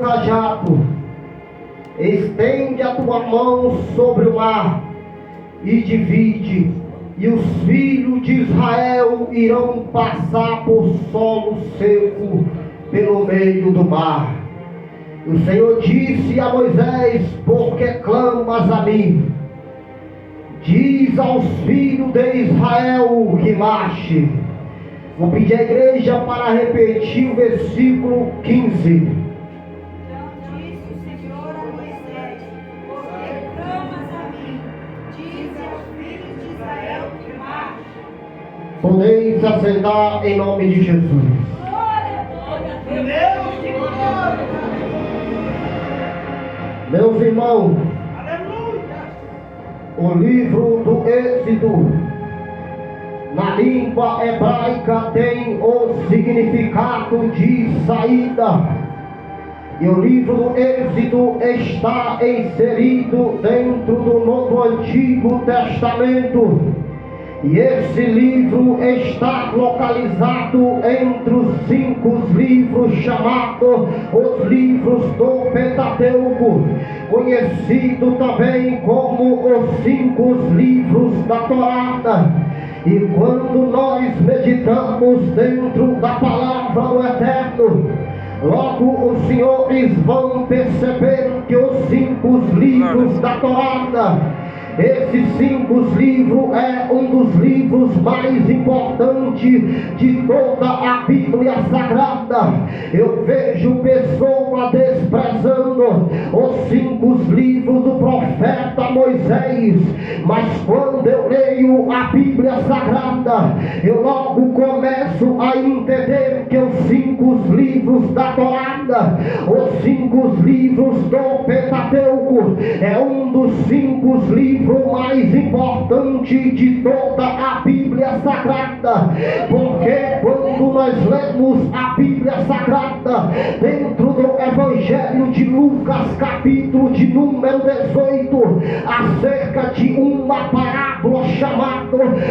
cajado, estende a tua mão sobre o mar e divide, e os filhos de Israel irão passar por solo seco pelo meio do mar. O Senhor disse a Moisés: porque clamas a mim? Diz aos filhos de Israel que marche. Vou pedir à igreja para repetir o versículo 15. Podeis assentar em nome de Jesus. Meus irmãos, o livro do Êxodo, na língua hebraica, tem o significado de saída. E o livro do Êxodo está inserido dentro do Novo Antigo Testamento. E esse livro está localizado entre os 5 livros chamados os livros do Pentateuco, conhecido também como os 5 livros da Torá. E quando nós meditamos dentro da palavra do Eterno, logo os senhores vão perceber que os 5 livros da Torá, esses 5 livros é um dos livros mais importantes de toda a Bíblia Sagrada. Eu vejo pessoas desprezando os 5 livros do profeta Moisés, mas quando eu leio a Bíblia Sagrada, eu logo começo a entender que os 5 livros da Torá, os 5 livros do Pentateuco, é um dos 5 livros mais importante de toda a Bíblia Sagrada, porque quando nós lemos a Bíblia Sagrada dentro do Evangelho de Lucas, capítulo de número 18, acerca de uma parábola chamada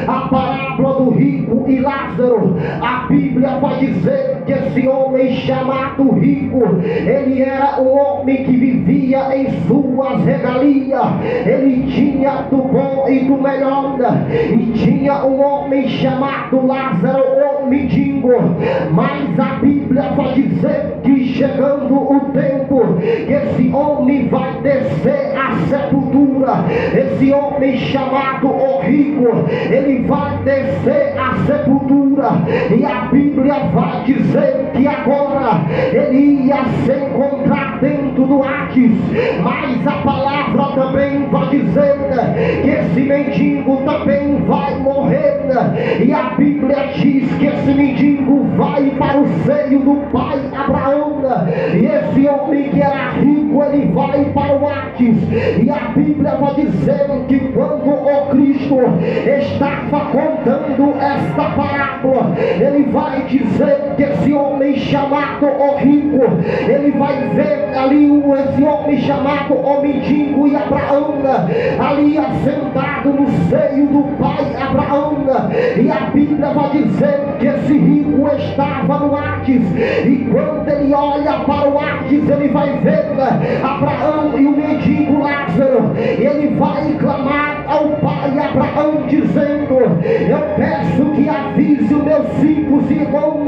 a parábola do rico e Lázaro, a Bíblia vai dizer que esse homem chamado rico, ele era um homem que vivia em suas regalias, ele tinha do bom e do melhor, e tinha um homem chamado Lázaro, o mendigo. Mas a Bíblia vai dizer que chegando o tempo que esse homem vai descer à sepultura, esse homem chamado o rico, ele vai descer à sepultura, e a Bíblia vai dizer que agora ele ia se encontrar dentro do Hades. Mas a palavra também vai dizer que esse mendigo também vai morrer, e a Bíblia diz que esse mendigo vai para o seio do pai Abraão, e esse homem que era rico, ele vai para o Hades. E a Bíblia vai dizer que quando o Cristo estava contando esta parábola, ele vai dizer que esse homem chamado o rico, ele vai ver ali esse homem chamado o mendigo e Abraão ali assentado no seio do pai Abraão. E a Bíblia vai dizer que esse rico estava no Hades, e quando ele olha para o Hades, ele vai ver Abraão e o mendigo Lázaro. Ele vai clamar ao pai Abraão dizendo: eu peço que avise os meus 5 irmãos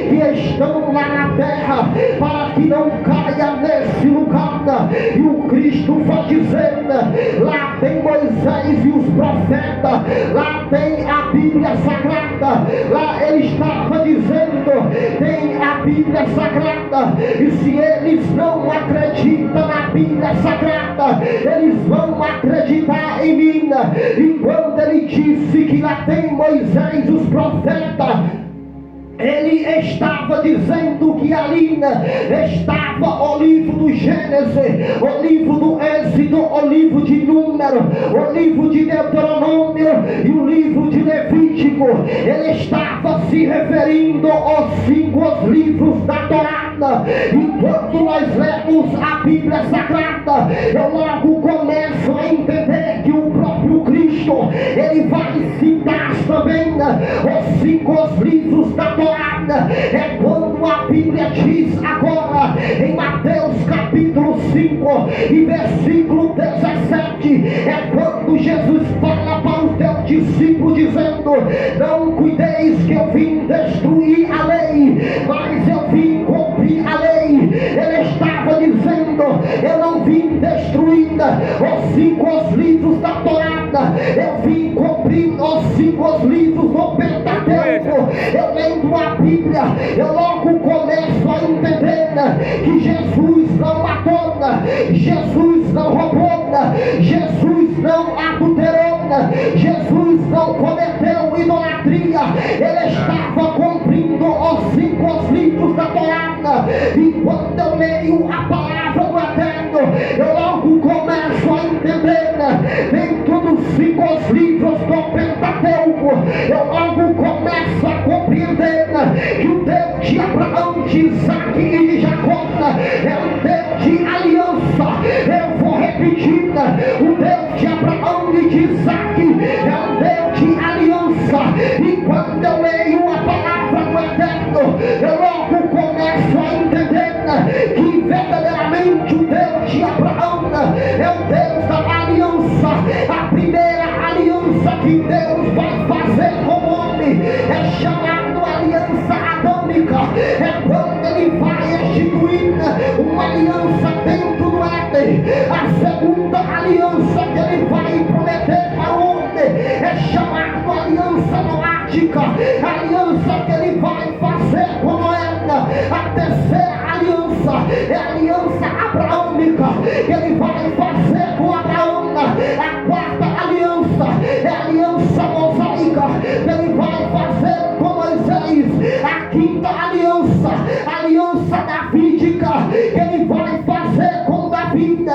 que estão lá na terra, para que não caia nesse lugar. E o Cristo vai dizer: lá tem Moisés e os profetas, lá tem a Bíblia Sagrada, lá ele estava dizendo, tem a Bíblia Sagrada, e se eles não acreditam na Bíblia Sagrada, eles vão acreditar em mim. E quando ele disse que lá tem Moisés e os profetas, ele estava dizendo que ali estava o livro do Gênesis, o livro do Êxodo, o livro de Número, o livro de Deuteronômio e o livro de Levítico. Ele estava se referindo aos 5 livros da Torá. Enquanto nós lemos a Bíblia Sagrada, eu logo começo a entender que o próprio Cristo, ele vai citar também os 5 livros da Torá. É quando a Bíblia diz agora em Mateus capítulo 5 e versículo 17, é quando Jesus fala para os teus discípulos dizendo: não cuideis que eu vim destruir a lei, mas eu vim cumprir a lei. Ele estava dizendo: eu não vim destruir os 5 livros da Torá, eu vim cumprir os 5 livros do Pentateuco. Eu lendo a Bíblia, eu logo começo a entender que Jesus não matou, Jesus não roubou, Jesus não adulterou, Jesus não cometeu idolatria. Ele estava cumprindo os 5 livros da Torá. E quando eu leio a palavra do Eterno, eu logo começo a entender dentro dos 5 livros do Pentateuco, eu logo começo a compreender que o Deus de Abraão, de Isaac e de Jacó é um Deus de aliança. Eu vou repetir: o Deus de Abraão e de Isaac é um Deus de aliança. E quando eu leio a palavra do Eterno, eu logo começo a entender que verdadeiramente o Deus de Abraão é o Deus da aliança. A primeira aliança que Deus vai fazer com o homem é chamada aliança adâmica. É quando ele vai instituir uma aliança dentro do Éden. A segunda aliança que ele vai prometer para o homem é chamada aliança noática, a aliança que ele vai fazer com Noé. A terceira aliança é a aliança abraâmica, que ele vai fazer com Abraão. A quarta aliança é a aliança mosaica, que ele vai fazer com Moisés. A quinta aliança, a aliança davídica, que ele vai fazer com Davi.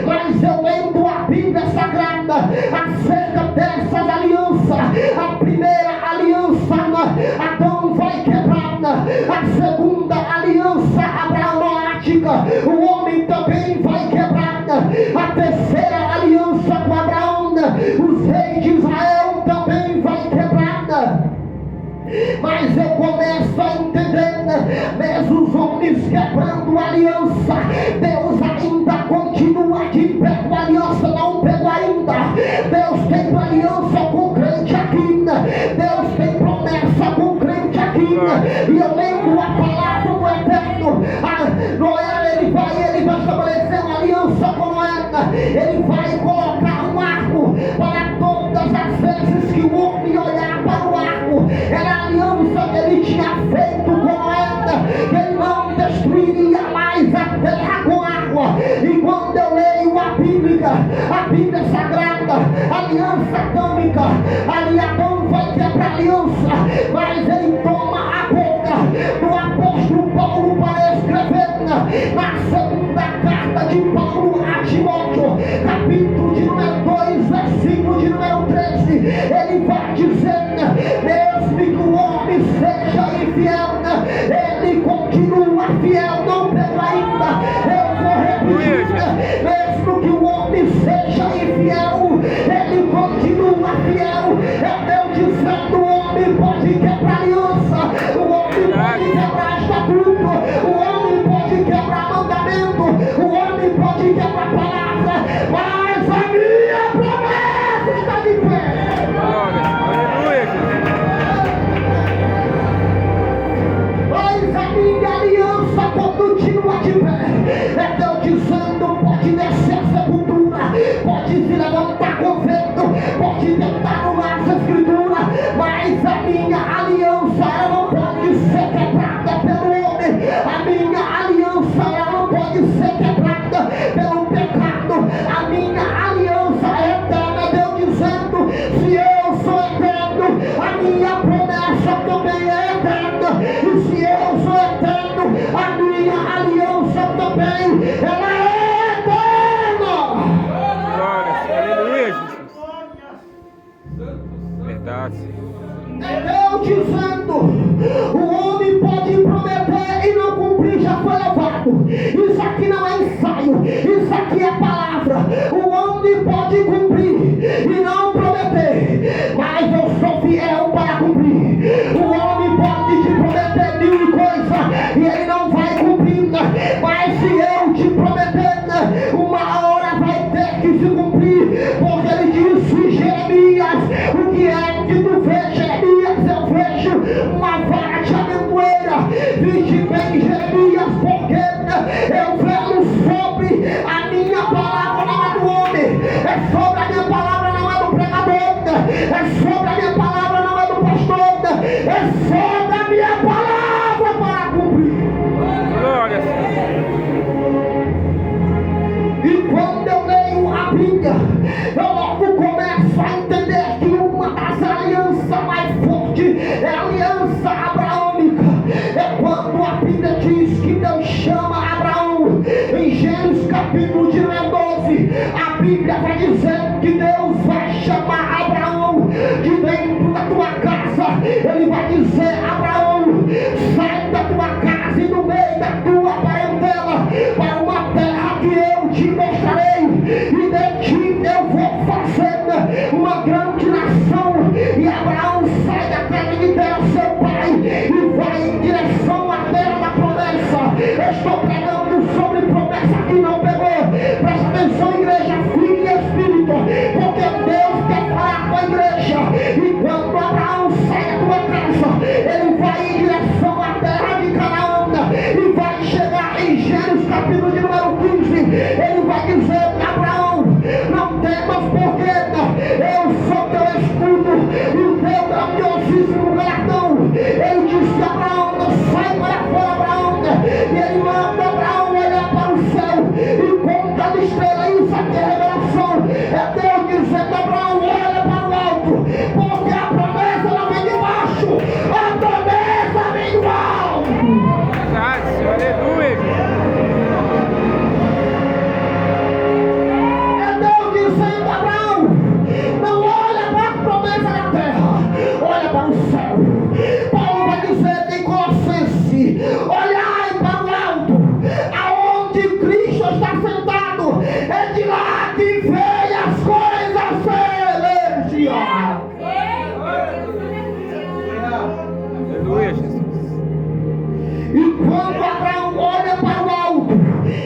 Mas eu lendo a Bíblia Sagrada acerca dessas alianças, a primeira aliança Adão vai quebrar, a segunda aliança abraãmática o homem também vai quebrar, a terceira aliança com Abraão os reis de Israel também vai quebrar. Mas eu começo a entender, mesmo os homens quebrando a aliança, Deus ainda continua de pé com a aliança. Não pegou ainda. Deus tem aliança com o crente aqui, Deus tem promessa com o crente aqui. E eu lembro a palavra do Eterno. Noé, ele vai estabelecer uma aliança com Noé. Ele vai colocar um arco para todas as vezes que o homem olhar para o arco. Era a aliança que ele tinha feito com Noé, que ele não destruiria mais a terra com água. E quando eu leio a Bíblia Sagrada, a aliança atômica, ali Adão vai quebrar a aliança, mas ele toma a boca do apóstolo Paulo para escrever na segunda carta de Paulo a Timóteo, capítulo de número 2, versículo de número 13. Ele vai dizer: mesmo que o homem seja infiel, ele continua fiel. Não pegou ainda. Eu vou repetir: mesmo que o homem seja infiel, ele continua fiel. É Deus dizendo: o homem pode quebrar aliança, o homem pode quebrar estatuto, o homem pode quebrar mandamento, o homem pode quebrar palavra, mas a minha promessa está de pé. Mas a minha aliança continua de pé. É Deus dizendo: pode descer a sepultura, pode se levantar com vento, pode tentar anular as escrituras, mas a minha aliança ela não pode ser quebrada pelo homem. A minha aliança ela não pode ser quebrada pelo pecado. A minha aliança é eterna. Deus dizendo: se eu sou eterno, a minha promessa também é eterna. E se eu sou eterno, a minha aliança também ela é eterna. Glória, aleluia, Jesus. Verdade. É Deus dizendo: o homem pode prometer e não cumprir, já foi levado. Isso aqui não é ensaio, isso aqui é palavra. O homem pode cumprir e não prometer, mas eu sou fiel para cumprir. O homem pode te prometer mil coisas e ele não vai cumprir, mas se eu te prometer, é só da minha palavra para cumprir. Glória a Deus. E quando eu leio a Bíblia, eu logo começo a entender que uma das alianças mais fortes é a aliança abraâmica. É quando a Bíblia diz que Deus chama Abraão. Em Gênesis capítulo de 12, a Bíblia vai dizer que Deus vai chamar Abraão de dentro da tua casa. Ele vai dizer: Abraão, sai da tua casa e do meio da tua parentela para uma terra que eu te mostrarei, e de ti eu vou fazer uma grande nação. E Abraão sai da terra de Deus, seu pai, e vai em direção à terra da promessa. Eu estou pregando sobre promessa que não pegou. Presta atenção, igreja, filho e espírito, porque Deus quer falar com a igreja. E quando Abraão sai da tua casa, ele vai em direção à terra de Canaã, e vai chegar em Gênesis capítulo de número 15. Ele vai dizer: Abraão, não temas, porque eu sou teu escudo e o teu grandiosíssimo galardão. Ele disse: Abraão, sai para fora, Abraão. E ele manda Abraão olhar para o céu e conta a estrela. Isso aqui é revelação. É Deus dizendo: Abraão, olha para o alto, porque a promessa não vem de baixo, a promessa vem do alto. Verdade, aleluia, Jesus. Dizendo: Abraão, não olha para a promessa da terra, olha para o céu. Paulo vai dizer em Colossenses: olhai para o alto, aonde Cristo está sentado, é de lá que vem as coisas celestiais. Aleluia, Jesus. E quando Abraão olha para o alto,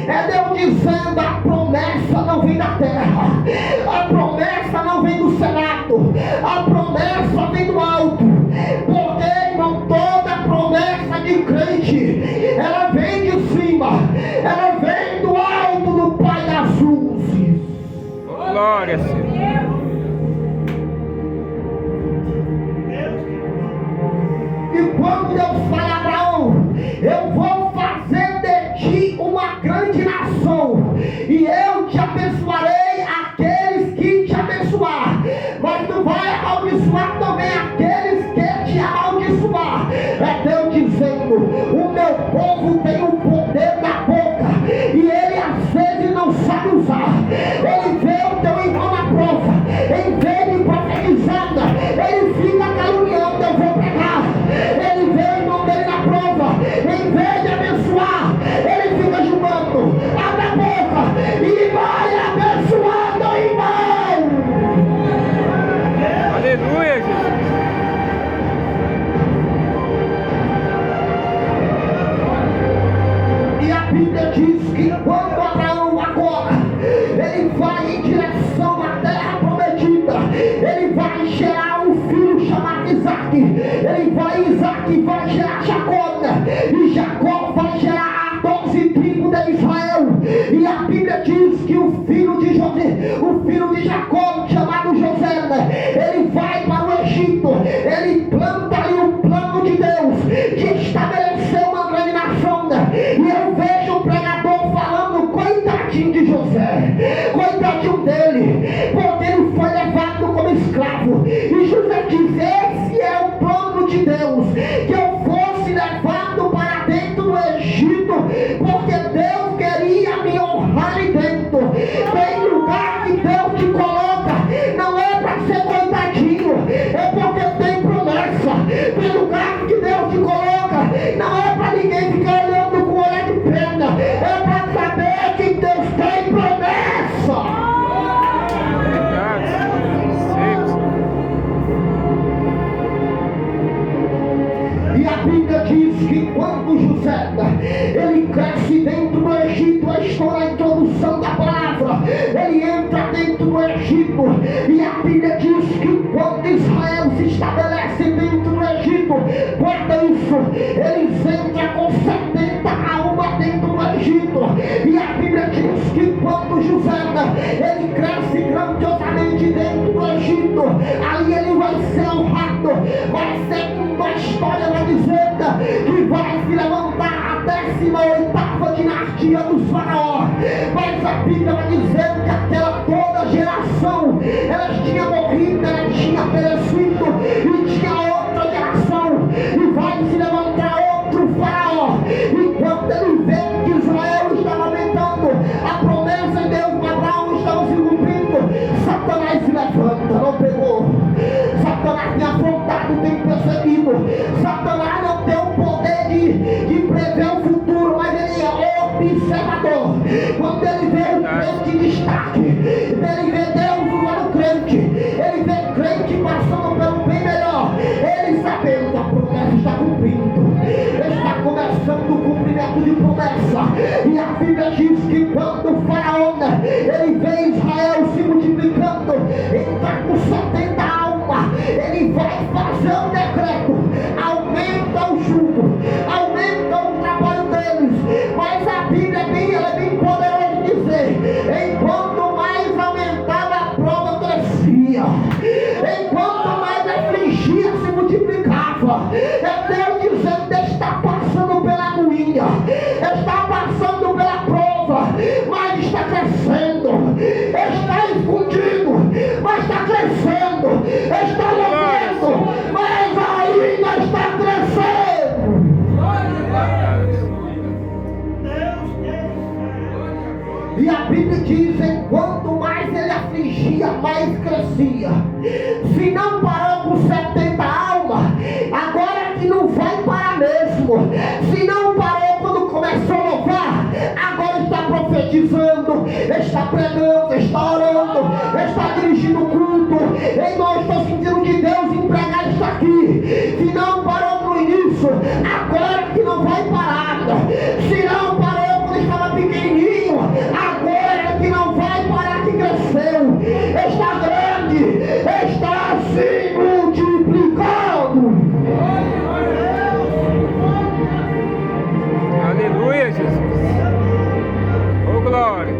é Deus dizendo: a promessa não vem da terra, a promessa não vem do Senado, a promessa vem do alto. Porque, irmão, toda promessa de crente, ela vem de cima, ela vem do alto do Pai das luzes. Glória a Deus. E quando Deus fala: Abraão, eu vou fazer de ti uma grande nação, e eu te abençoarei aqueles que te abençoar, mas tu vai amaldiçoar também aqueles que te amaldiçoar. É Deus dizendo: o meu povo tem o poder da boca, e ele às vezes não sabe usar. Ele vê o teu irmão na prova, em vez de profetizar, ele fica caluniando: eu vou pregar. Ele vê o irmão dele na prova, em vez de abençoar, ele fica julgando. Abre a boca e vai abençoando o irmão. Aleluia, Jesus. E a Bíblia diz que quando Abraão agora, ele vai em direção à terra prometida, ele vai gerar um filho chamado Isaac. Isaac vai gerar Jacó, e Jacó vai gerar 12 tribos de Israel. E a Bíblia diz que o filho de José, o filho de Jacó, chamado José, ele vai para o Egito. Ele planta ali o plano de Deus de estabelecer uma grande nação. E eu vejo o pregador falando: coitadinho de José, coitadinho dele, porque ele foi levado como escravo. E José diz: esse é o plano de Deus, que eu fosse levado para dentro do Egito, porque Deus queria me honrar ali dentro. Tem lugar que Deus te coloca, não é para ser coitadinho, é porque tem promessa. Tem lugar que Deus te coloca, não é para ninguém ficar olhando com olhar de pena, é para saber que Deus tem promessa. Verdade. E a Bíblia diz que quando José, ele cresce dentro do Egito, a história, a introdução da palavra, ele entra dentro do Egito, e a Bíblia diz que quando Israel se estabelece dentro do Egito, guarda isso, eles entram com 70 almas dentro do Egito. E a Bíblia diz que quando José, ele cresce grandiosamente dentro do Egito, ali ele vai ser honrado, vai ser um dos melhor. Mas a Bíblia vai dizendo que aquela toda geração, ela tinha morrido, ela tinha perecido, e tinha outra geração, e vai se levantar outro faraó. E quando ele vê que Israel estava aumentando, a promessa de Deus para Abraão estava se cumprindo, Satanás se levanta. Não pegou. Satanás tem afrontado, tem perseguido. Satanás não tem o poder de prever o futuro, mas ele é observador. Quando ele vê o crente em destaque, ele vê Deus usando o crente, ele vê crente passando pelo bem melhor, ele sabendo que a promessa está cumprindo, está começando o cumprimento de promessa. E a Bíblia diz que quando o faraó, ele vê Israel se multiplicando, ele está com 70 almas, ele vai fazer um decreto: aumenta o jugo, aumenta o trabalho deles. Mas a Bíblia ela é bem poderosa de dizer: enquanto mais aumentava a prova, crescia, enquanto mais afligia, se multiplicava. É Deus dizendo: está passando pela agonia, está passando pela prova, mas está crescendo, está escondido, mas está crescendo, está louvando, mas ainda está crescendo. E a Bíblia diz: enquanto mais ele afligia, mais crescia. Se não parou com 70 almas, agora que não vai parar mesmo. Se não parou quando começou a louvar, agora está profetizando, está pregando, está orando, está dirigindo o culto. Irmão, estou sentindo que Deus empregar isso aqui. Se não parou no início, agora que não vai parar. Se não parou quando estava pequenininho, agora que não vai parar, que cresceu, está grande, está se multiplicando. Aleluia, Jesus. Oh, glória.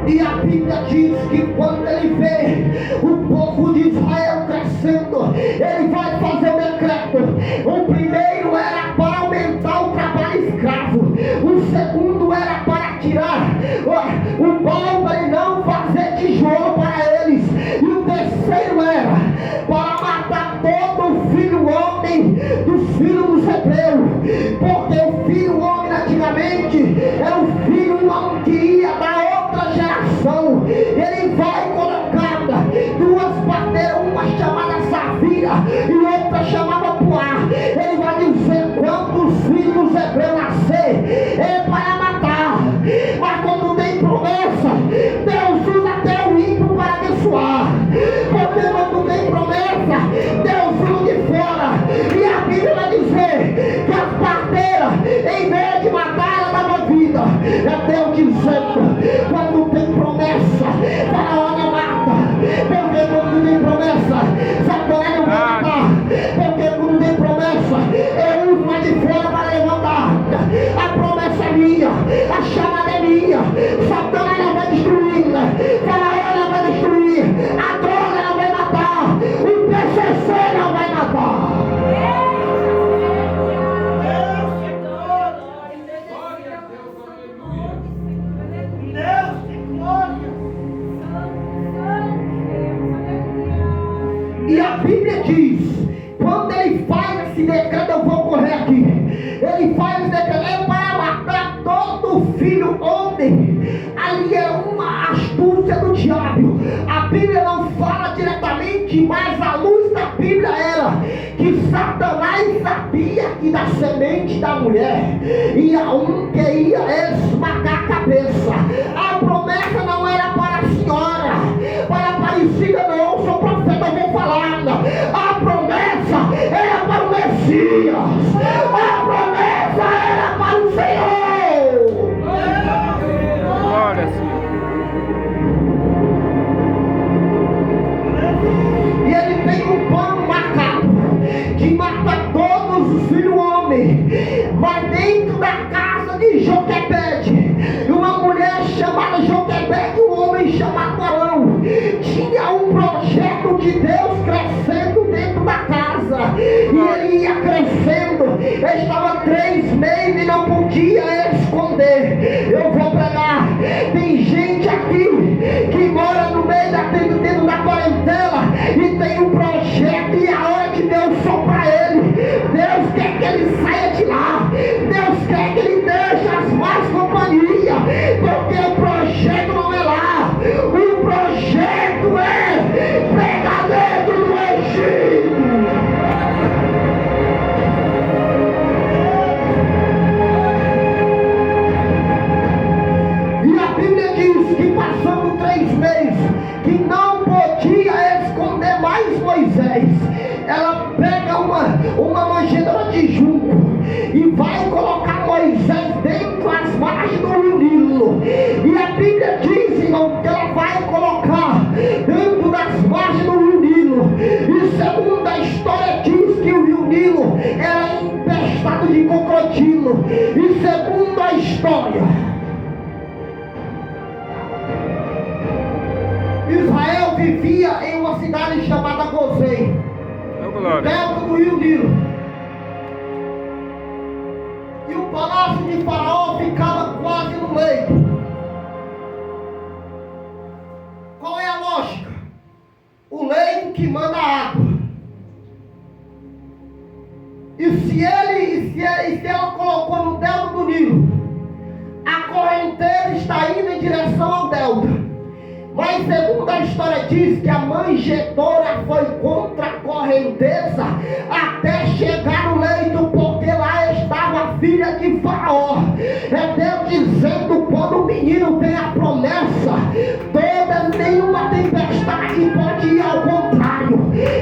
E a Bíblia diz que quando ele vê o povo de Israel crescendo, ele vai fazer o decreto. O primeiro era para aumentar o trabalho escravo, o segundo era para tirar o balde e não fazer tijolo para eles, e o terceiro era para matar todo o filho homem dos filhos dos hebreus, porque o filho homem antigamente era o filho homem que ia da outra geração. Ele vai colocar duas parteiras, uma chamada Safira e outra chamada Puá. Ele vai dizer: quando os filhos dos hebreus nascer, é para matar. Mas quando tem promessa, Deus usa até o ímpio para abençoar. Porque quando tem promessa, Deus usa de fora. E a Bíblia vai dizer que as parteiras, em vez de matar, ela dava vida. É Deus dizendo: quando tem promessa, Faraó não mata. Porque quando tem promessa, Satanás não vai matar. Porque quando tem promessa, eu uso mais de fora para levantar. A promessa é minha, a chamada é minha. Satanás não vai destruir, Faraó não vai destruir, a droga não vai matar, o PCC não vai matar. E a Bíblia diz, quando ele faz esse decreto, eu vou correr aqui, ele faz esse decreto, é para matar todo filho homem. Ali é uma astúcia do diabo. A Bíblia não fala diretamente, mas a luz da Bíblia era que Satanás sabia que da semente da mulher ia um que ia esmagar a cabeça. A promessa não era para a senhora, para a Aparecida, não. Eu sou profeta, eu vou falar. A promessa era para o Messias, a promessa era para o Senhor. Glória, Senhor. E ele tem um plano macabro de matar todos os filhos homens. Mas dentro da casa de Joquebede, uma mulher chamada Joquebede e um homem chamado Arão, tinha um projeto de Deus crescendo dentro da casa. E ele ia crescendo. Estava 3 meses e não podia esconder. Eu vou pregar. história. Israel vivia em uma cidade chamada Gozém, perto do rio Nilo. E o palácio de Faraó ficava quase no meio. Qual é a lógica? O leito que manda água. E se ela colocou no delta do Nilo, a correnteza está indo em direção ao delta. Mas segundo a história diz que a manjedoura foi contra a correnteza até chegar no leito, porque lá estava a filha de Faraó. É Deus dizendo: quando o menino tem a promessa, nenhuma tempestade pode ir ao contrário,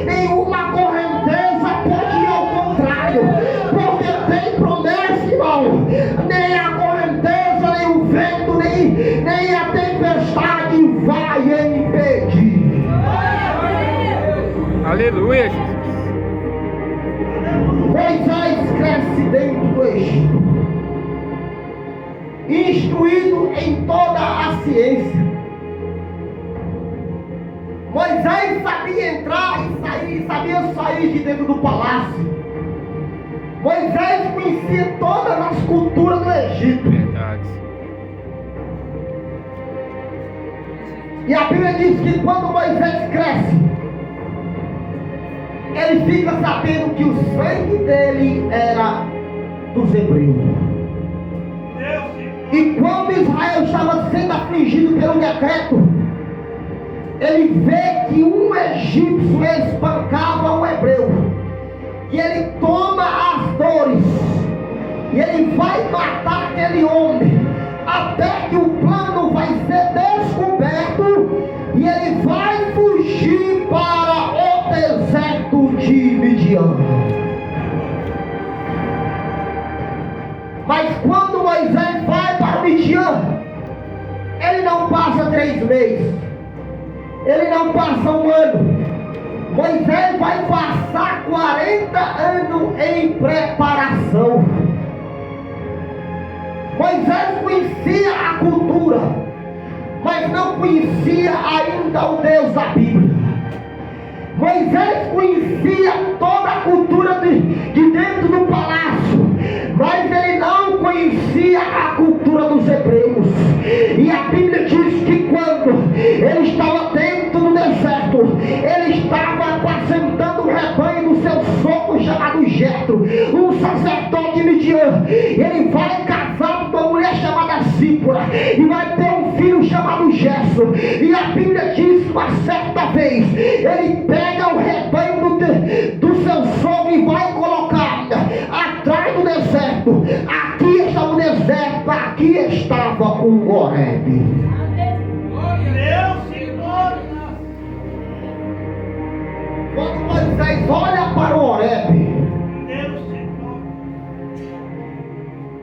nenhuma correnteza pode ir ao contrário, porque tem promessa, irmão. Nem a correnteza, nem o vento, nem a tempestade vai impedir. Aleluia, Jesus. Moisés cresce dentro do Egito, instruído em toda a ciência. Moisés sabia entrar e sair, sabia sair de dentro do palácio. Moisés conhecia todas as culturas do Egito. Verdade. E a Bíblia diz que quando Moisés cresce, ele fica sabendo que o sangue dele era dos hebreus. E quando Israel estava sendo afligido pelo decreto, ele vê que um egípcio espancava um hebreu. E ele toma as dores. E ele vai matar aquele homem. Até que o plano vai ser descoberto. E ele vai fugir para o deserto de Midian. Mas quando Moisés vai para Midian, ele não passa 3 meses. Ele não passa 1 ano. Moisés vai passar 40 anos em preparação. Moisés conhecia a cultura, mas não conhecia ainda o Deus da Bíblia. Moisés conhecia toda a cultura de dentro do palácio, mas ele não conhecia a cultura dos hebreus. E a Bíblia diz que quando ele estava dentro do deserto, ele estava apacentando o rebanho do seu sogro chamado Jetro, um sacerdote de Midian. Ele vai casar com uma mulher chamada Zípora e vai ter um filho chamado Gerson. E a Bíblia diz que uma certa vez ele pega o rebanho do seu sogro e vai colocar atrás do deserto. Aqui estava o deserto, aqui estava o Horebe. Quando Moisés olha para o Horebe,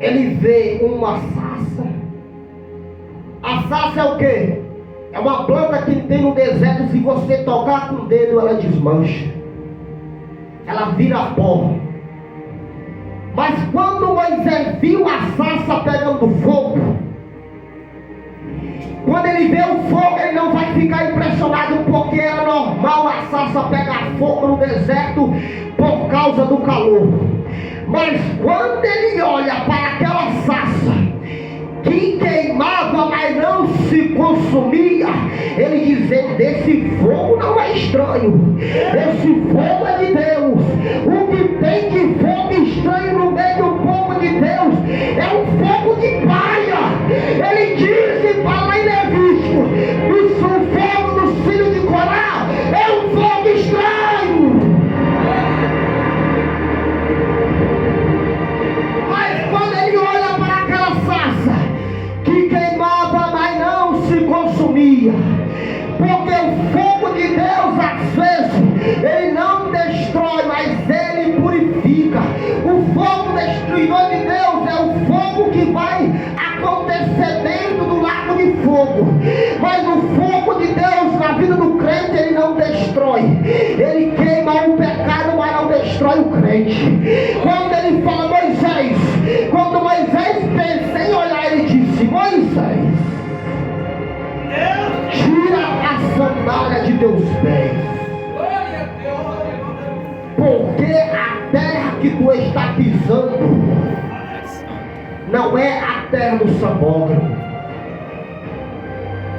ele vê uma sarça. A sarça é o quê? É uma planta que tem no deserto. Se você tocar com o dedo, ela desmancha, ela vira pó. Mas quando Moisés viu a sarça pegando fogo, quando ele vê o fogo, ele não vai ficar impressionado, porque era normal a sarça pegar fogo no deserto por causa do calor. Mas quando ele olha para aquela sarça que queimava, mas não se consumia, ele dizendo: esse fogo não é estranho, esse fogo é de Deus. O que tem de fogo estranho no meio do povo de Deus é um fogo de palha. Ele disse para Levítico: o fogo do filho de Corá é um fogo estranho. Mas quando ele olha para aquela sarça que queimava, mas não se consumia, porque o fogo de Deus, às vezes, ele não destrói, mas ele purifica. O fogo destruidor de Deus é o fogo que vai acontecer dentro do lago de fogo. Mas o fogo de Deus na vida do crente, ele não destrói. Ele queima o pecado, mas não destrói o crente. Quando ele fala Moisés, quando Moisés pensa em olhar, de teus pés. Porque a terra que tu está pisando não é a terra do sambódromo,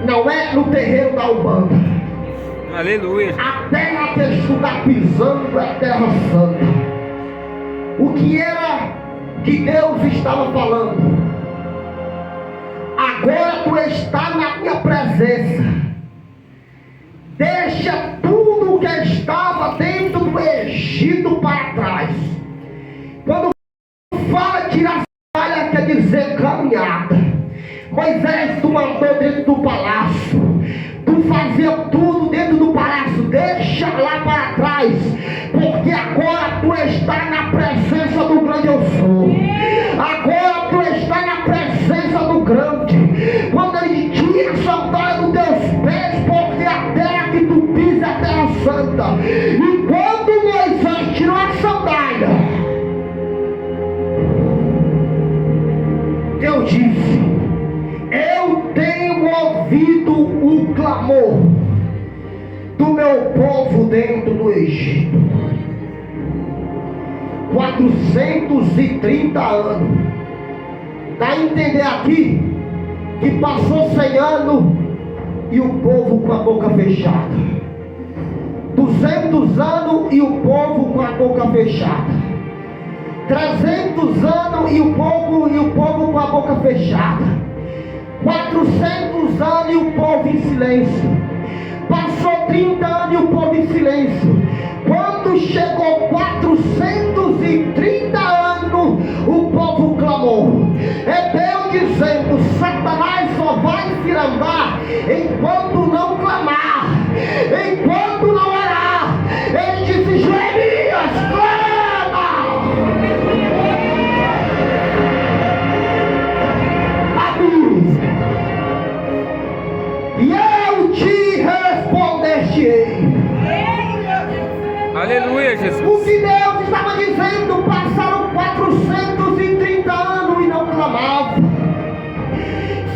não é no terreiro da Umbanda. Aleluia. A terra que tu está pisando é terra santa. O que era que Deus estava falando? Agora tu está na minha presença. Deixa tudo que estava dentro do Egito para trás. Quando fala tirar sandália, quer dizer caminhada. Moisés, tu mandou dentro do palácio, tu fazia tudo dentro do palácio. Deixa lá para trás, porque agora tu está na presença do grande eu sou. Agora tu está na presença do grande. Quando ele tira a sandália dos teus pés, porque a terra que tu pisa é a terra santa. E quando Moisés tirou a sandália, Deus disse: eu tenho ouvido o clamor do meu povo dentro do Egito. 430 anos. Dá a entender aqui que passou 100 anos e o povo com a boca fechada. 200 anos e o povo com a boca fechada. 300 anos e o povo com a boca fechada. 400 anos e o povo em silêncio. Passou 30 anos e o povo em silêncio. Quando chegou 430 anos, o povo clamou. É Deus dizendo: Satanás só vai se andar enquanto não clamar, enquanto não orar. Ele disse: Jeremias, clama! Amém. E eu te responderei. Aleluia, Jesus. O que Deus estava dizendo, passaram 430 anos e não clamavam.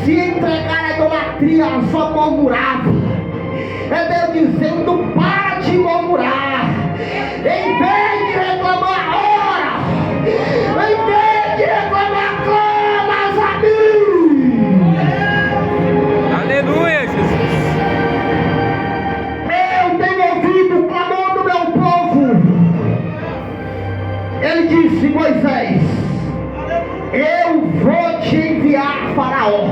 Se entregaram à idolatria, só murmuravam. É Deus dizendo: para de murmurar. Em vez de reclamar, ora. Em vez de reclamar, clamas a mim. Aleluia, Jesus. Eu tenho ouvido o clamor do meu povo. Ele disse: Moisés, eu vou te enviar Faraó,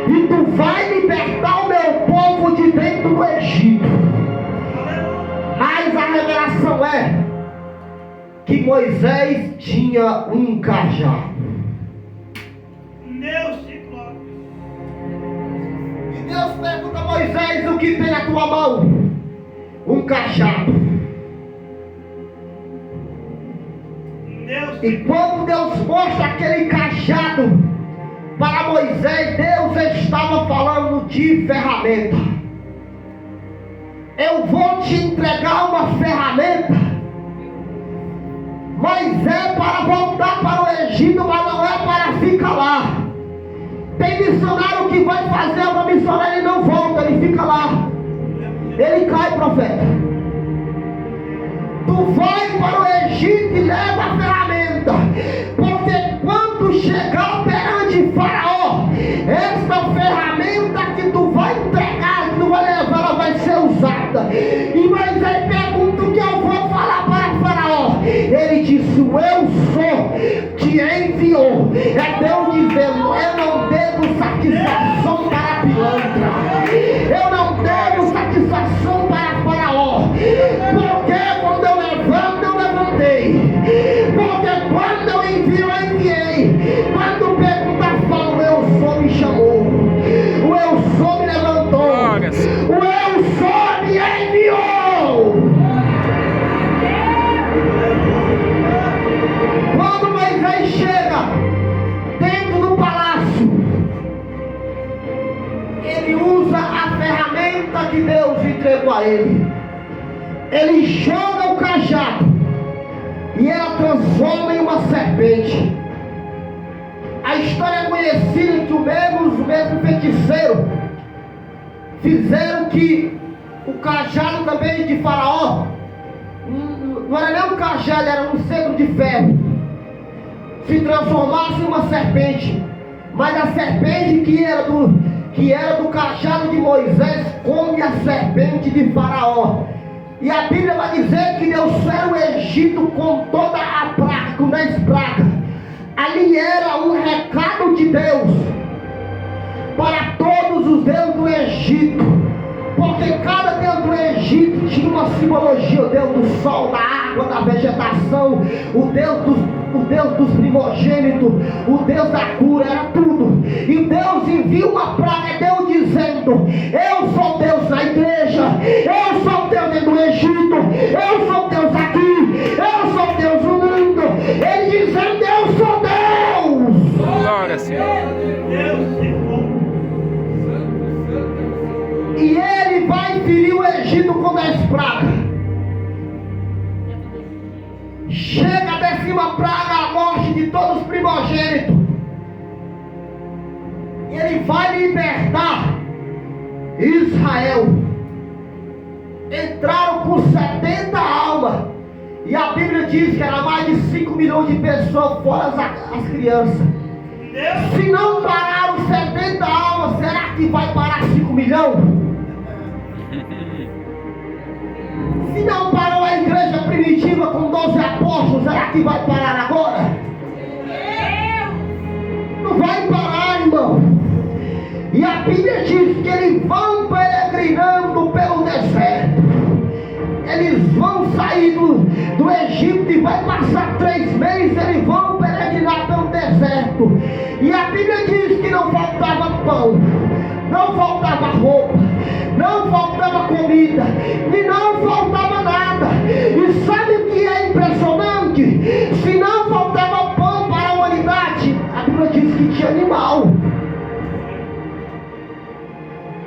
e tu vai libertar o meu povo de dentro do Egito. Mas a revelação é que Moisés tinha um cajado. E Deus pergunta a Moisés: o que tem na tua mão? Um cajado. E quando Deus mostra aquele cajado para Moisés, Deus estava falando de ferramenta. Eu vou te entregar uma ferramenta, mas é para voltar para o Egito, mas não é para ficar lá. Tem missionário que vai fazer uma missionária e não volta, ele fica lá. Ele cai, profeta. Tu vai para o Egito e leva a ferramenta, porque quando chegar perante Faraó, essa ferramenta que tu vai entregar, que tu vai levar, ela vai ser usada. E Moisés pergunta: o que eu vou falar para Faraó? Ele disse: o eu sou te enviou. É Deus dizendo: eu não devo satisfação para pilantra, eu não devo satisfação para Faraó, porque quando eu levanto, eu levantei, porque quando eu envio, eu enviei. Quando pergunta, fala: o eu sou me chamou, o eu sou me levantou, o eu sou me enviou. Quando Moisés chega dentro do palácio, ele usa a ferramenta que Deus entregou a ele. Ele joga o cajado e ela transforma em uma serpente. A história é conhecida que os mesmos feiticeiros fizeram que o cajado também de Faraó não era nem um cajado, era um cetro de ferro. Se transformasse em uma serpente, mas a serpente que era do cajado de Moisés come a serpente de Faraó. E a Bíblia vai dizer que Deus fez o Egito com toda a praga, com 10 pragas. Ali era um recado de Deus para todos os deuses do Egito, porque cada deus do Egito tinha uma simbologia: o Deus do sol, da água, da vegetação, o Deus dos primogênitos, o Deus da cura, era tudo. E Deus envia uma praga, Deus dizendo: eu sou Deus na igreja, eu sou Deus dentro do Egito, eu sou Deus aqui, eu sou Deus no mundo. Ele dizendo: eu sou Deus. Glória, Senhor. E ele vai ferir o Egito com 10 pragas. Chega a 10ª praga, a morte de todos os primogênitos. E ele vai libertar Israel. Entraram com 70 almas. E a Bíblia diz que era mais de 5 milhões de pessoas, fora as crianças. Se não pararam 70 almas, será que vai parar 5 milhões? Se não parou a igreja primitiva com 12 apóstolos, será que vai parar agora? Não vai parar, irmão. E a Bíblia diz que eles vão peregrinando pelo deserto. Eles vão sair do Egito e vai passar 3 meses, eles vão peregrinar pelo deserto. E a Bíblia diz que não faltava pão, não faltava roupa, não faltava comida, e não faltava nada. E sabe o que é impressionante? Se não faltava pão para a humanidade, a Bíblia diz que tinha animal.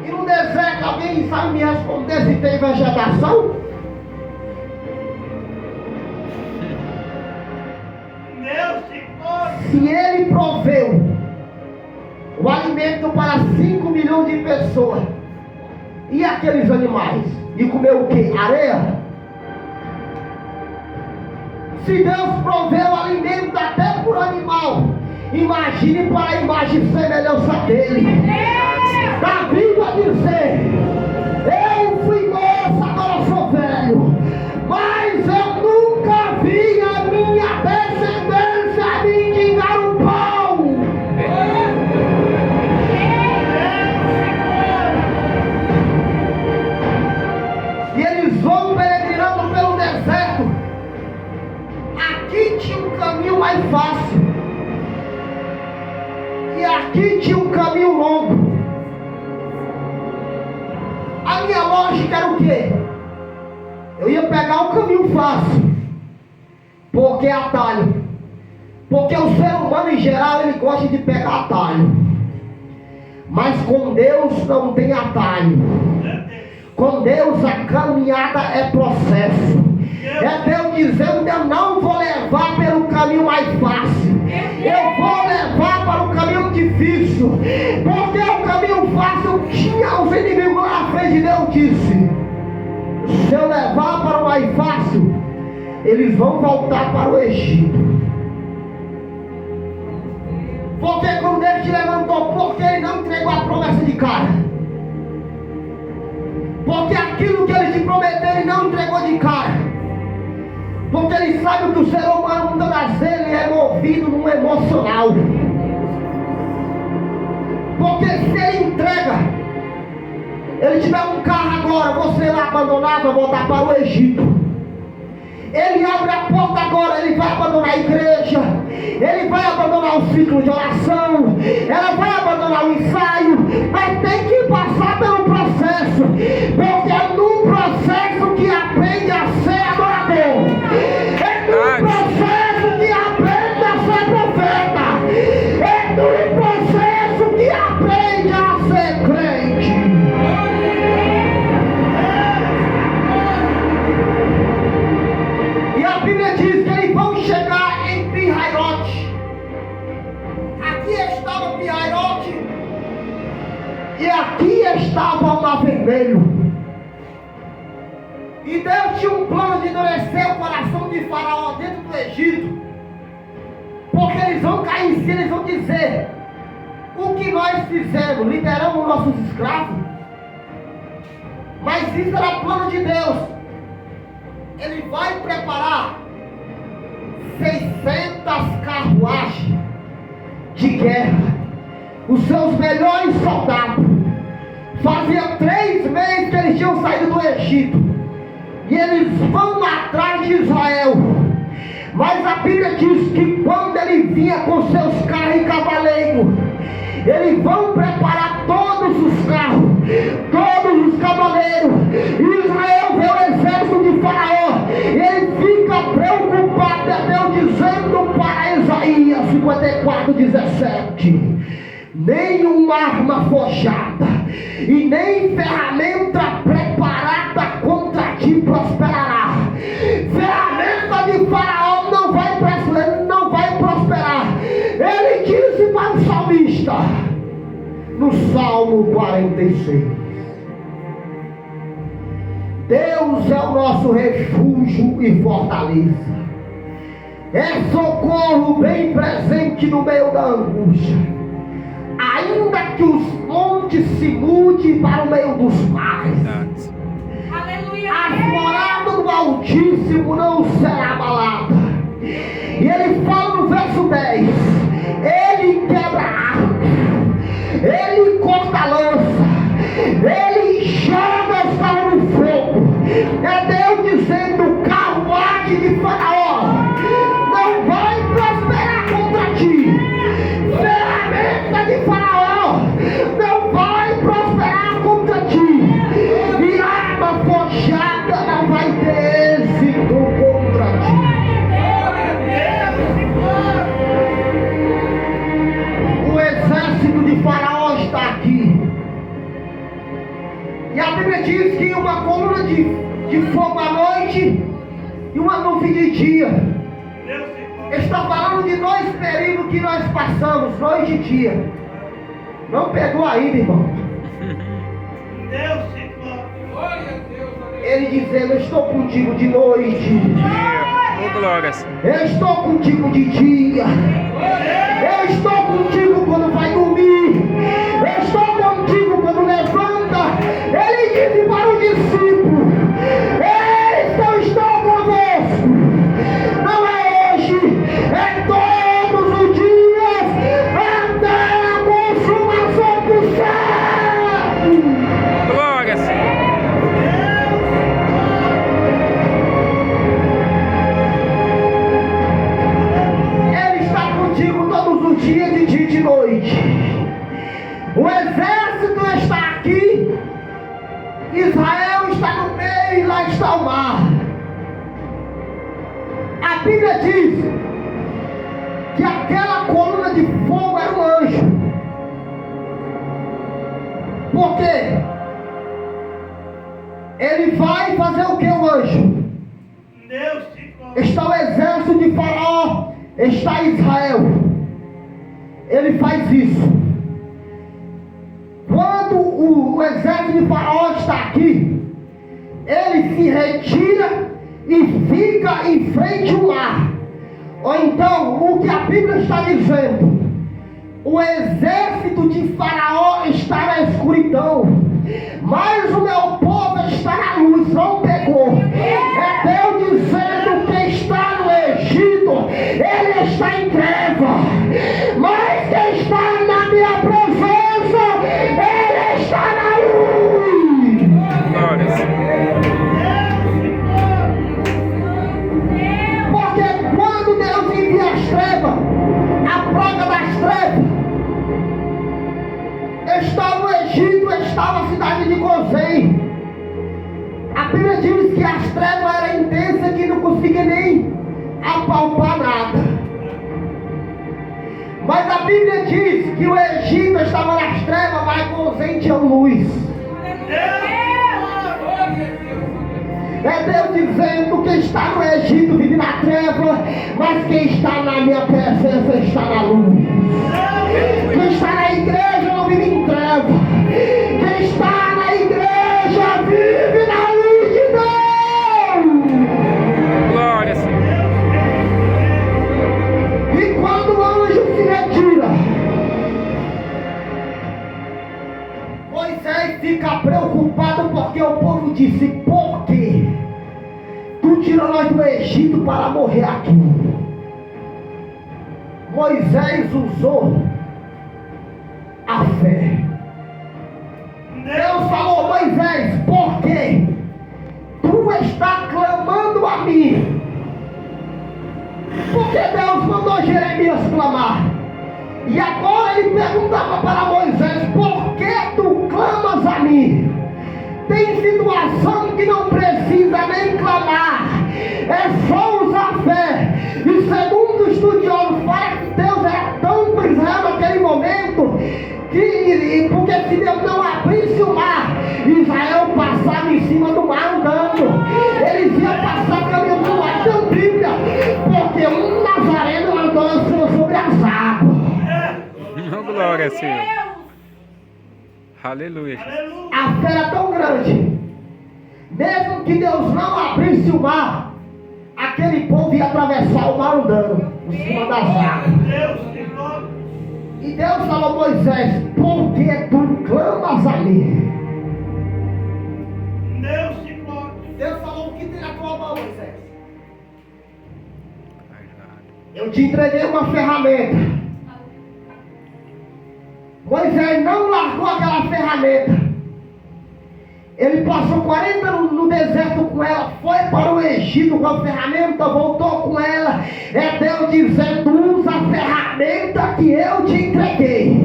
E no deserto, alguém sabe me responder se tem vegetação? Se ele proveu o alimento para 5 milhões de pessoas, e aqueles animais? E comeu o que? Areia? Se Deus proveu alimento até por animal, imagine para a imagem e semelhança dele. Davi vai dizer: eu fui moço, agora sou velho, mas eu nunca vi a minha descendência mendigar o pão. E eles vão peregrinando pelo deserto. Aqui tinha um caminho mais fácil, e aqui tinha um caminho longo. A minha lógica era o quê? Eu ia pegar o caminho fácil, porque é atalho. Porque o ser humano em geral, ele gosta de pegar atalho. Mas com Deus não tem atalho. Com Deus a caminhada é processo. É Deus dizendo: eu não vou levar pelo caminho mais fácil, eu vou levar para o caminho difícil. Porque o caminho fácil tinha os inimigos lá na frente. Deus disse: se eu levar para o mais fácil, eles vão voltar para o Egito. Porque quando Deus te levantou, porque ele não entregou a promessa de cara? Porque aquilo que ele te prometeu, ele não entregou de cara. Porque ele sabe que o ser humano, muitas das vezes, ele é movido no emocional. Porque se ele entrega, ele tiver um carro agora, você vai abandonar, vai voltar para o Egito. Ele abre a porta agora, ele vai abandonar a igreja, ele vai abandonar o ciclo de oração, ela vai abandonar o ensaio, mas tem que passar pelo processo, porque é num processo que aprende a ser adorador, é num processo que aprende a ser profeta, é num processo que aprende a ser crente. E a Bíblia diz que eles vão chegar em Pi-Hairote. Aqui estava Pi-Hairote e aqui estava o Mar Vermelho. E Deus tinha um plano de endurecer o coração de Faraó dentro do Egito. Porque eles vão cair em si, eles vão dizer: o que nós fizemos? Liberamos nossos escravos? Mas isso era plano de Deus. Ele vai preparar 600 carruagens de guerra, os seus melhores soldados. Fazia 3 meses que eles tinham saído do Egito, e eles vão atrás de Israel. Mas a Bíblia diz que quando ele vinha com seus carros e cavaleiros, eles vão preparar todos os carros, todos os cavaleiros. Israel vê o exército de Faraó, ele fica preocupado. É Deus dizendo para Isaías 54:17: nenhuma arma forjada e nem ferramenta preparada contra ti prosperará. Ferramenta de Faraó não vai prosperar. Ele disse para o salmista no Salmo 46: Deus é o nosso refúgio e fortaleza, é socorro bem presente no meio da angústia. Ainda que os montes se mudem para o meio dos mares, a morada do Altíssimo não será abalada. E ele fala no verso 10: ele quebra a árvore, ele corta a lança, ele joga os carros no fogo. É Deus dizendo: carruagem de Faraó não vai prosperar contra ti. Ferramenta de Faraó não vai prosperar contra ti. E arma forjada não vai ter êxito contra ti. O exército de Faraó está aqui. E a Bíblia diz que uma coluna de fogo à noite e uma nuvem de dia. Está falando de 2 períodos que nós passamos, noite e dia. Não pegou ainda, irmão. Ele dizendo: eu estou contigo de noite, eu estou contigo de dia, eu estou contigo quando vai dormir, eu estou contigo quando levanta. Ele disse para o discípulo: eis que eu estou convosco. Não é hoje, é todos os dias, até a consumação do século. Glória, Senhor. Ele está contigo todos os dias, de dia e de noite. O exército está aqui, Israel está no meio e lá está o mar. A Bíblia diz que aquela coluna de fogo era um anjo. Por quê? Ele vai fazer o que, o anjo? Está o exército de Faraó, está Israel. Ele faz isso. Quando o exército de Faraó está aqui, ele se retira e fica em frente ao mar. Ou então, o que a Bíblia está dizendo: o exército de Faraó está na escuridão, mas o meu povo está na luz. Não pegou. É Deus dizendo: quem está no Egito, ele está em treva, mas quem está na minha presença, ele está na luz. Glória, Senhor. Porque quando Deus envia as trevas, a praga das trevas, estava no Egito, estava a cidade de Gozém. A Bíblia diz que as trevas eram intensas, que não conseguia nem apalpar nada. Mas a Bíblia diz que o Egito estava nas trevas, mas Gozém tinha luz. É Deus dizendo: quem está no Egito vive na treva, mas quem está na minha presença está na luz. Quem está na igreja não vive em treva. Quem está na igreja vive na luz de fica preocupado porque o povo disse: por quê? Tu tirou nós do Egito para morrer aqui. Moisés usou a fé. Deus falou: Moisés, por quê? Tu está clamando a mim. Porque Deus mandou Jeremias clamar. E agora ele perguntava para Moisés: por que tu clamas a mim? Tem situação que não precisa nem clamar, é só usar fé. E segundo o estudioso, fala que Deus era tão com Israel naquele momento que, porque se Deus não abrisse o mar, Israel passava em cima do mar andando. Eles iam passar caminhando do mar da Bíblia, porque um nazareno andou sobre as águas. Glória, Senhor. Aleluia. A fé era tão grande, mesmo que Deus não abrisse o mar, aquele povo ia atravessar o mar andando em cima das águas. E Deus falou a Moisés: por que tu clamas a mim? Deus falou: o que tem na tua mão, Moisés? Eu te entreguei uma ferramenta. Moisés não largou aquela ferramenta. Ele passou 40 anos no deserto com ela, foi para o Egito com a ferramenta, voltou com ela. É Deus dizendo: usa a ferramenta que eu te entreguei.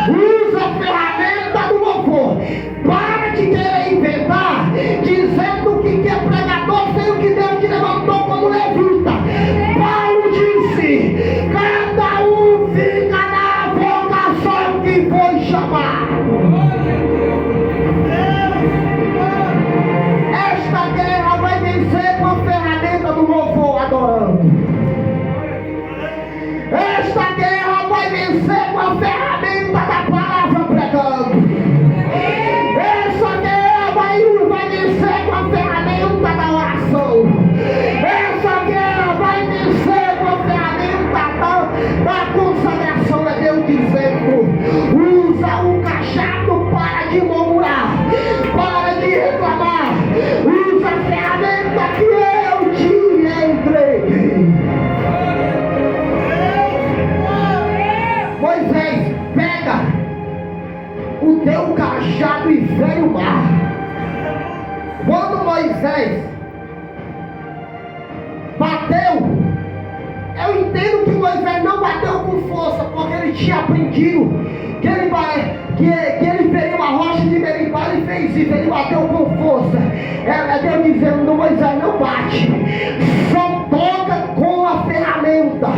Usa a ferramenta do louvor. Para de querer inventar, dizendo que é pregador sem o que Deus te levantou como levita. Paulo disse: cada um fica na vocação que foi chamado. Esta guerra vai vencer com a ferramenta do louvor adorando. Esta guerra vai vencer com a ferramenta da palavra pregando. Essa guerra vai vencer com a ferramenta da oração. Essa guerra vai vencer com a ferramenta da consagração. É Deus dizendo: usa o cajado, para de murmurar, para de reclamar. Usa a ferramenta que eu te entreguei. Moisés, pega o teu cajado e vem o mar. Quando Moisés bateu, eu entendo que Moisés não bateu com força, porque ele tinha aprendido que ele feriu a rocha de Meribá. Ele fez isso, ele bateu com força. É Deus dizendo: Moisés, não bate, só toca com a ferramenta.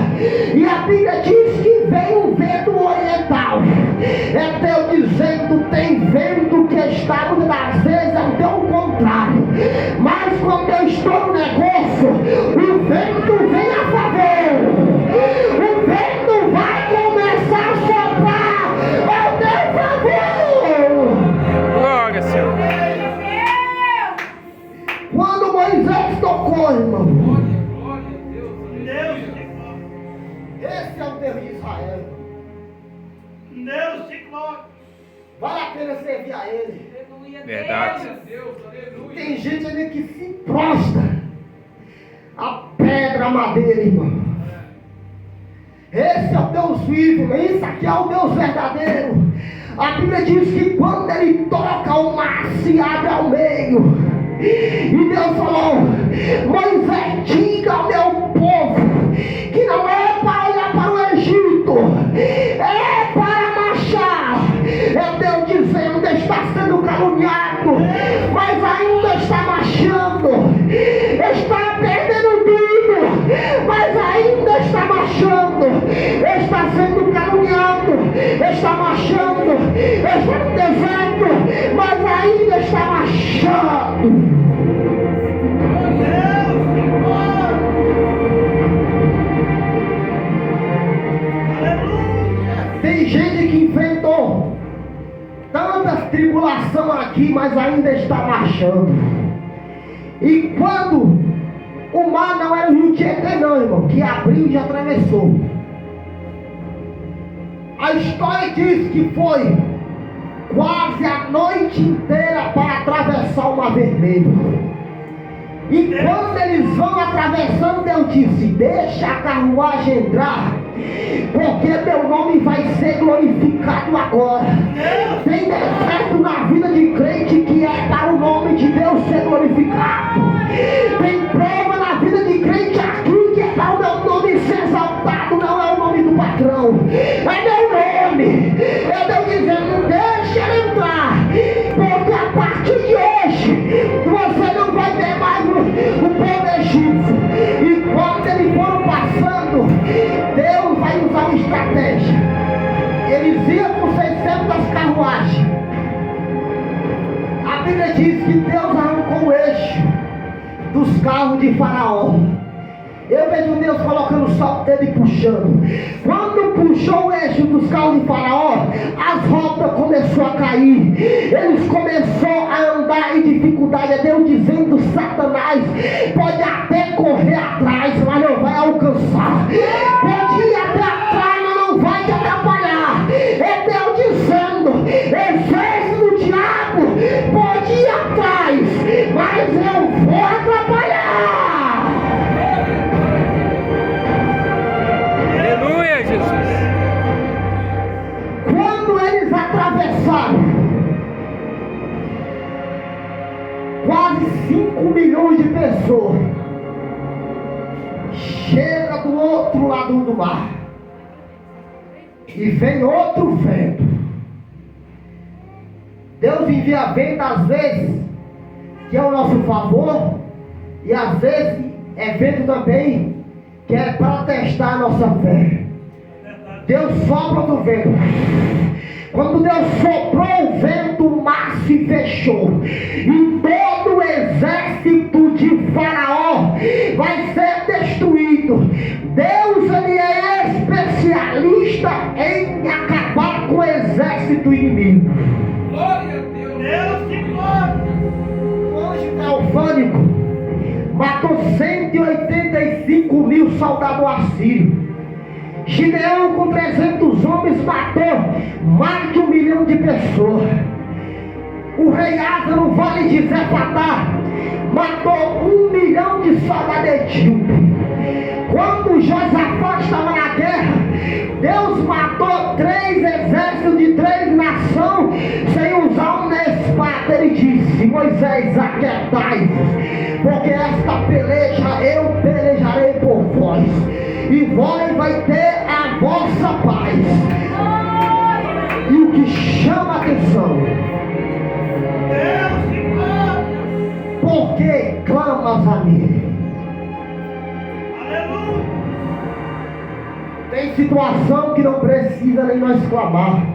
E a Bíblia diz que vem um vento oriental. É Deus dizendo: tem vento que está, muitas das vezes é o teu contrário, mas quando eu estou no negócio, o vento vem a favor. O vento vai começar a soprar ao teu favor. Glória, Senhor. Quando Moisés tocou, irmão, esse é o Deus de Israel. Vale a pena servir a Ele. Verdade. Tem gente ali que se prostra a pedra, a madeira, irmão. Esse é o Deus vivo, isso aqui é o Deus verdadeiro. A Bíblia diz que quando Ele toca, o mar se abre ao meio. E Deus falou: Moisés, diga ao meu povo que não é para olhar para o Egito, é para marchar. É Deus dizendo: está sendo caluniado, mas ainda está marchando. Está perdendo tudo, mas ainda está marchando. Está sendo caluniado, está marchando. Está no deserto, mas ainda está marchando. Tem gente que enfrentou tantas tribulações aqui, mas ainda está marchando. E quando o mar não era o Rio Tietê, não, irmão, que abriu e já atravessou. A história diz que foi quase a noite inteira para atravessar o Mar Vermelho. E quando eles vão atravessando, Deus disse: deixa a carruagem entrar, porque meu nome vai ser glorificado agora. Tem deserto na vida de crente que é para o nome de Deus ser glorificado. Tem prova na vida de crente aqui que é para o meu nome ser exaltado. Não é o nome do patrão, é meu nome. É Deus dizendo: deixa ele entrar, porque a partir de hoje você não vai ter mais o povo egípcio. E quando eles foram passando, Deus vai usar uma estratégia. Eles iam com 600 carruagens. A Bíblia diz que Deus arrancou o eixo dos carros de Faraó. Eu vejo Deus colocando só o dedo e puxando. Quando puxou o eixo dos carros de Faraó, as rodas começaram a cair. Eles começaram a andar em dificuldade. É Deus dizendo: Satanás pode até correr atrás, mas não vai alcançar. Pode ir até atrás, mas não vai te atrapalhar. É Deus dizendo: exército do diabo pode ir atrás, mas eu vou atrapalhar. Atravessaram quase 5 milhões de pessoas. Chega do outro lado do mar e vem outro vento. Deus envia vento às vezes que é ao nosso favor, e às vezes é vento também que é para testar a nossa fé. Deus sopra do vento. Quando Deus soprou o vento, o mar se fechou, e todo o exército de Faraó vai ser destruído. Deus, ele é especialista em acabar com o exército inimigo. Glória a Deus. Deus que glória. O anjo teofânico matou 185 mil soldados assírios. Gideão, com 300 homens, matou mais de 1 milhão de pessoas. O rei Asa, no vale de Zefatá, matou 1 milhão de soldados etíopes. Quando Josafá estava na guerra, Deus matou 3 exércitos de 3 nações sem usar uma espada. Ele disse: Moisés, aquietai-vos, porque esta peleja eu pelejarei por vós, e vós vai ter a vossa paz. E o que chama a atenção: por que clamas a mim? Aleluia. Tem situação que não precisa nem nós clamar,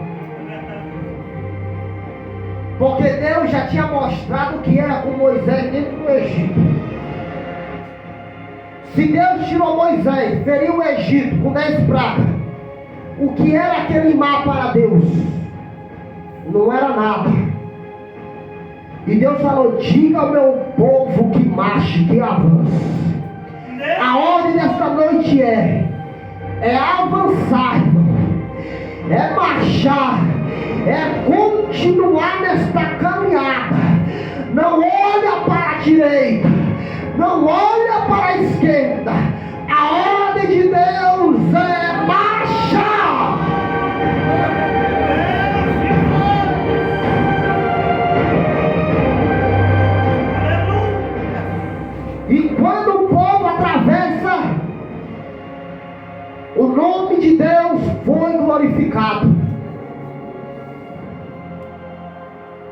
porque Deus já tinha mostrado que era com Moisés dentro do Egito. Se Deus tirou Moisés, feriu o Egito com 10 pragas, o que era aquele mar para Deus? Não era nada. E Deus falou: diga ao meu povo que marche, que avance. A ordem desta noite é avançar, é marchar, é continuar nesta caminhada. Não olha para a direita, não olha para a esquerda. A ordem de Deus é marchar. E quando o povo atravessa, o nome de Deus foi glorificado.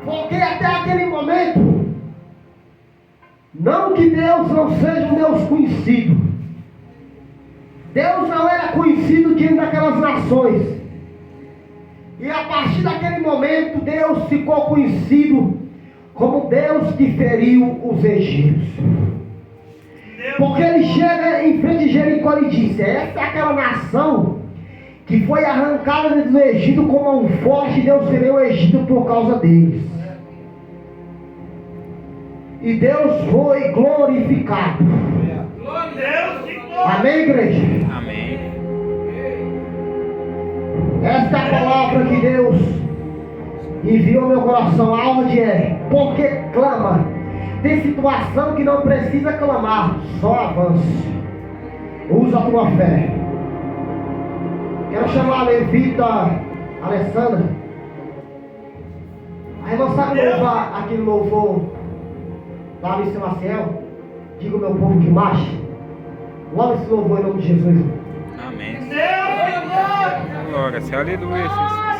Porque até aquele momento, não que Deus não seja um Deus conhecido, Deus não era conhecido diante daquelas nações. E a partir daquele momento, Deus ficou conhecido como Deus que feriu os egípcios. Porque ele chega em frente de Jericó e disse: essa é aquela nação que foi arrancada do Egito com mão forte, e Deus feriu o Egito por causa deles. E Deus foi glorificado. Amém, igreja? Amém. Esta é a palavra que Deus enviou meu coração aonde é, porque clama. Tem situação que não precisa clamar, só avance. Usa a tua fé. Quero chamar a levita Alessandra. A irmã sabe louvar aquele louvor lá no São Maciel? Diga o meu povo que marche. Logo esse louvor em nome de Jesus. Amém. Deus, Glória a Deus. Aleluia, Jesus.